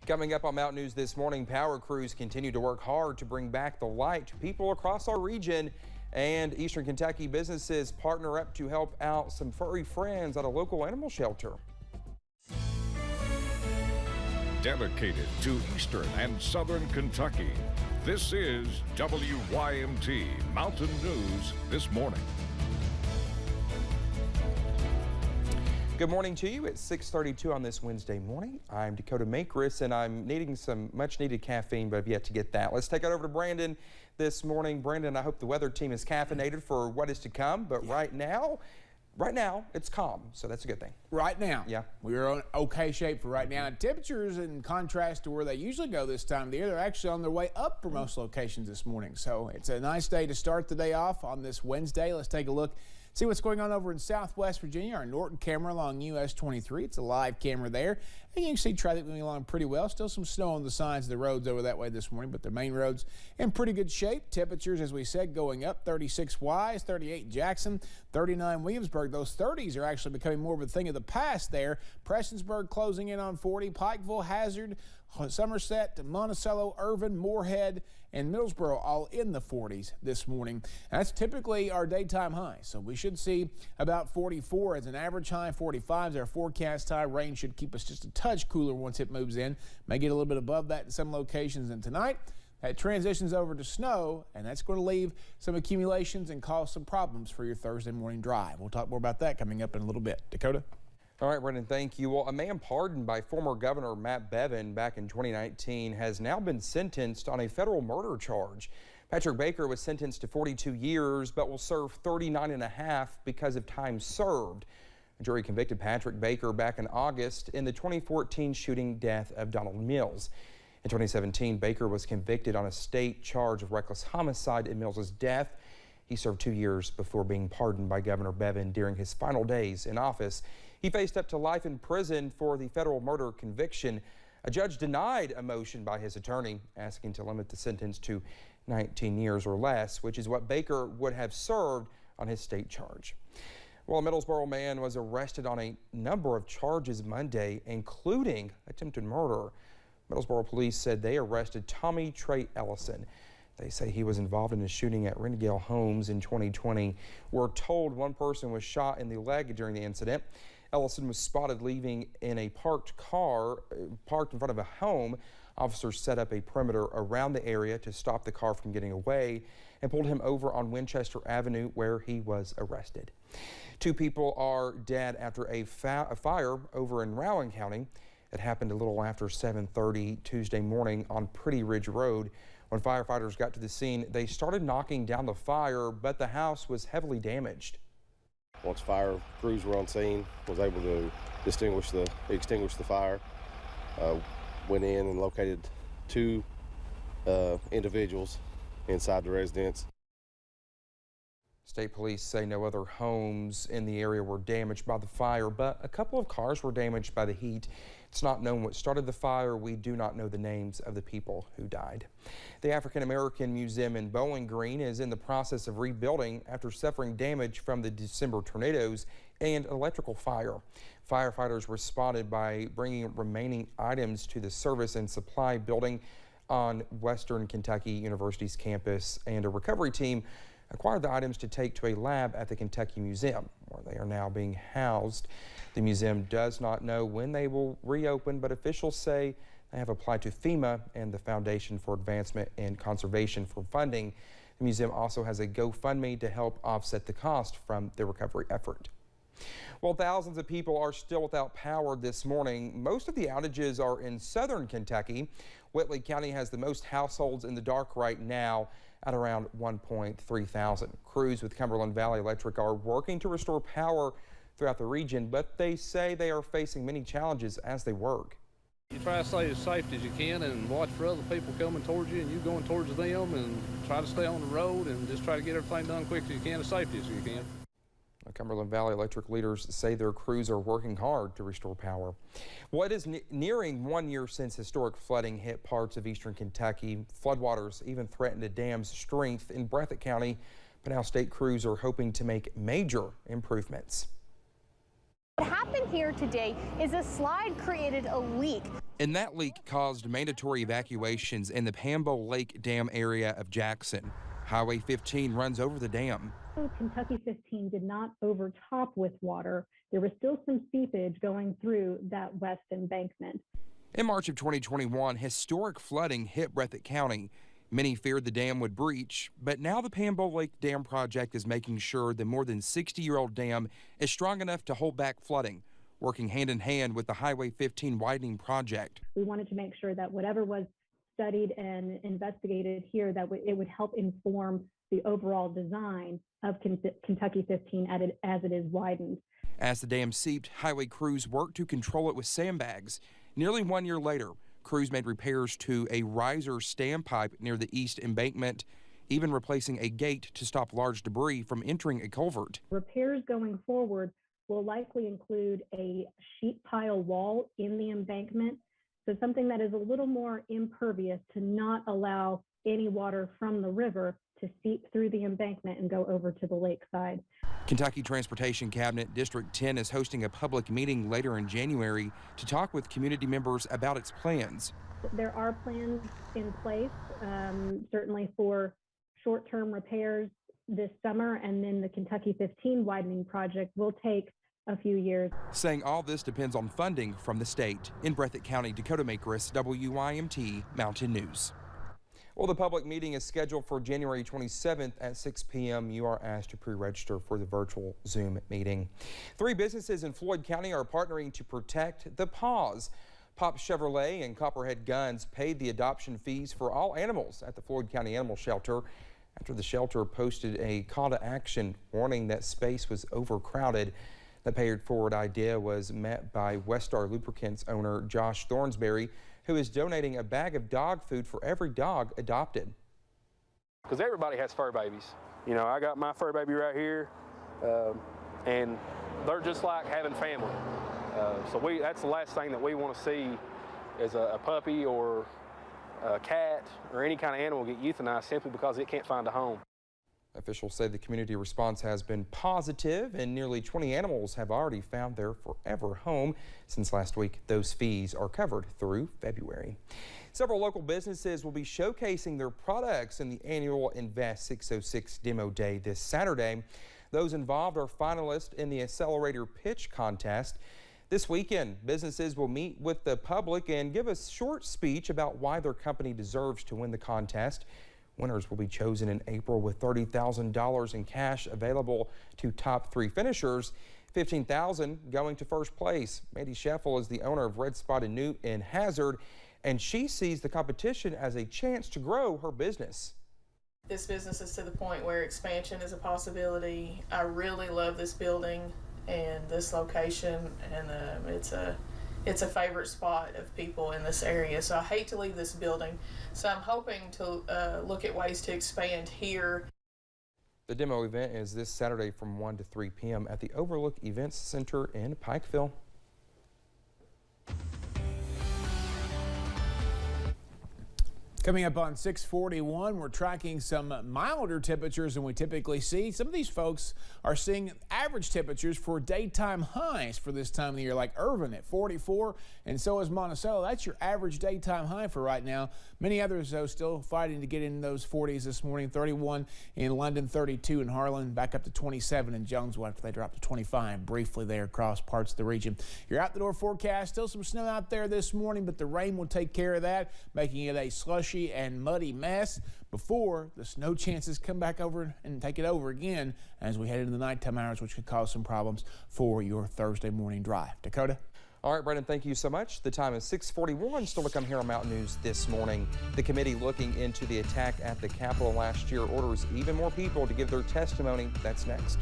Coming up on Mountain News this morning, power crews continue to work hard to bring back the light to people across our region, and Eastern Kentucky businesses partner up to help out some furry friends at a local animal shelter. Dedicated to Eastern and Southern Kentucky, this is WYMT Mountain News this morning. Good morning to you. It's 6:32 on this Wednesday morning. I'm Dakota Makris, and I'm needing some much-needed caffeine, but I've yet to get that. Let's take it over to Brandon this morning. Brandon, I hope the weather team is caffeinated for what is to come, but right now, it's calm, so that's a good thing. Right now, yeah, we're in okay shape for right now. And temperatures, in contrast to where they usually go this time of the year, they're actually on their way up for most locations this morning. So it's a nice day to start the day off on this Wednesday. Let's take a look. See what's going on over in Southwest Virginia. Our Norton camera along US 23. It's a live camera there. And you can see traffic moving along pretty well. Still some snow on the sides of the roads over that way this morning, but the main roads in pretty good shape. Temperatures, as we said, going up. 36 Wise, 38 Jackson, 39 Williamsburg. Those 30s are actually becoming more of a thing of the past there. Prestonsburg closing in on 40. Pikeville, Hazard, Somerset, Monticello, Irvin, Moorhead, and Middlesboro all in the 40s this morning. That's typically our daytime high, so we should see about 44 as an average high. 45 is our forecast high. Rain should keep us just a touch cooler once it moves in. May get a little bit above that in some locations. And tonight, that transitions over to snow, and that's going to leave some accumulations and cause some problems for your Thursday morning drive. We'll talk more about that coming up in a little bit. Dakota? All right, Brendan, thank you. Well, a man pardoned by former Governor Matt Bevin back in 2019 has now been sentenced on a federal murder charge. Patrick Baker was sentenced to 42 years, but will serve 39.5 because of time served. A jury convicted Patrick Baker back in August in the 2014 shooting death of Donald Mills. In 2017, Baker was convicted on a state charge of reckless homicide in Mills's death. He served 2 years before being pardoned by Governor Bevin during his final days in office. He faced up to life in prison for the federal murder conviction. A judge denied a motion by his attorney asking to limit the sentence to 19 years or less, which is what Baker would have served on his state charge. Well, a Middlesboro man was arrested on a number of charges Monday, including attempted murder. Middlesboro police said they arrested Tommy Trey Ellison. They say he was involved in a shooting at Rendell Homes in 2020. We're told one person was shot in the leg during the incident. Ellison was spotted leaving in a parked car parked in front of a home. Officers set up a perimeter around the area to stop the car from getting away and pulled him over on Winchester Avenue, where he was arrested. 2 people are dead after a fire over in Rowland County. It happened a little after 7:30 Tuesday morning on Pretty Ridge Road. When firefighters got to the scene, they started knocking down the fire, but the house was heavily damaged. Once fire crews were on scene, was able to extinguish the fire. Went in and located 2 individuals inside the residence. State police say no other homes in the area were damaged by the fire, but a couple of cars were damaged by the heat. It's not known what started the fire. We do not know the names of the people who died. The African American Museum in Bowling Green is in the process of rebuilding after suffering damage from the December tornadoes and electrical fire. Firefighters responded by bringing remaining items to the Service and Supply building on Western Kentucky University's campus, and a recovery team acquired the items to take to a lab at the Kentucky Museum, where they are now being housed. The museum does not know when they will reopen, but officials say they have applied to FEMA and the Foundation for Advancement and Conservation for funding. The museum also has a GoFundMe to help offset the cost from the recovery effort. Well, thousands of people are still without power this morning. Most of the outages are in southern Kentucky. Whitley County has the most households in the dark right now at around 1.3 thousand. Crews with Cumberland Valley Electric are working to restore power throughout the region, but they say they are facing many challenges as they work. You try to stay as safe as you can and watch for other people coming towards you and you going towards them, and try to stay on the road and just try to get everything done quick as you can, as safely as you can. Cumberland Valley Electric leaders say their crews are working hard to restore power. Well, it is nearing 1 year since historic flooding hit parts of eastern Kentucky. Floodwaters even threatened a dam's strength in Breathitt County, but now state crews are hoping to make major improvements. What happened here today is a slide created a leak. And that leak caused mandatory evacuations in the Amble Lake Dam area of Jackson. Highway 15 runs over the dam. Kentucky 15 did not overtop with water. There was still some seepage going through that west embankment. In March of 2021, historic flooding hit Breathitt County. Many feared the dam would breach, but now the Amble Lake Dam project is making sure the more than 60-year-old dam is strong enough to hold back flooding, working hand in hand with the Highway 15 widening project. We wanted to make sure that whatever was studied and investigated here, that it would help inform the overall design of Kentucky 15 as it is widened. As the dam seeped, highway crews worked to control it with sandbags. Nearly 1 year later, crews made repairs to a riser standpipe near the east embankment, even replacing a gate to stop large debris from entering a culvert. Repairs going forward will likely include a sheet pile wall in the embankment, so something that is a little more impervious to not allow any water from the river to seep through the embankment and go over to the lakeside. Kentucky Transportation Cabinet District 10 is hosting a public meeting later in January to talk with community members about its plans. There are plans in place, certainly for short-term repairs this summer, and then the Kentucky 15 widening project will take a few years. Saying all this depends on funding from the state. In Breathitt County, Dakota Makris, WYMT Mountain News. Well, the public meeting is scheduled for January 27th at 6 p.m. You are asked to pre-register for the virtual Zoom meeting. 3 businesses in Floyd County are partnering to protect the paws. Pop Chevrolet and Copperhead Guns paid the adoption fees for all animals at the Floyd County Animal Shelter after the shelter posted a call to action warning that space was overcrowded. The pay-it-forward idea was met by Westar Lubricants owner Josh Thornsberry, who is donating a bag of dog food for every dog adopted. Because everybody has fur babies. You know, I got my fur baby right here, and they're just like having family. So that's the last thing that we want to see is a puppy or a cat or any kind of animal get euthanized simply because it can't find a home. Officials say the community response has been positive and nearly 20 animals have already found their forever home. Since last week, those fees are covered through February. Several local businesses will be showcasing their products in the annual Invest 606 Demo Day this Saturday. Those involved are finalists in the Accelerator Pitch Contest. This weekend, businesses will meet with the public and give a short speech about why their company deserves to win the contest. Winners will be chosen in April with $30,000 in cash available to top 3 finishers, $15,000 going to first place. Mandy Scheffel is the owner of Red Spotted Newt in Hazard, and she sees the competition as a chance to grow her business. This business is to the point where expansion is a possibility. I really love this building and this location, and it's a favorite spot of people in this area, so I hate to leave this building. So I'm hoping to look at ways to expand here. The demo event is this Saturday from 1 to 3 p.m. at the Overlook Events Center in Pikeville. Coming up on 641, we're tracking some milder temperatures than we typically see. Some of these folks are seeing average temperatures for daytime highs for this time of the year, like Irvin at 44, and so is Monticello. That's your average daytime high for right now. Many others, though, still fighting to get in those 40s this morning. 31 in London, 32 in Harlan, back up to 27 in Jonesville after they dropped to 25 briefly there across parts of the region. Your out-the-door forecast, still some snow out there this morning, but the rain will take care of that, making it a slushy and muddy mess before the snow chances come back over and take it over again as we head into the nighttime hours, which could cause some problems for your Thursday morning drive. Dakota? All right, Brandon, thank you so much. The time is 6:41. Still to come here on Mountain News this morning. The committee looking into the attack at the Capitol last year orders even more people to give their testimony. That's next.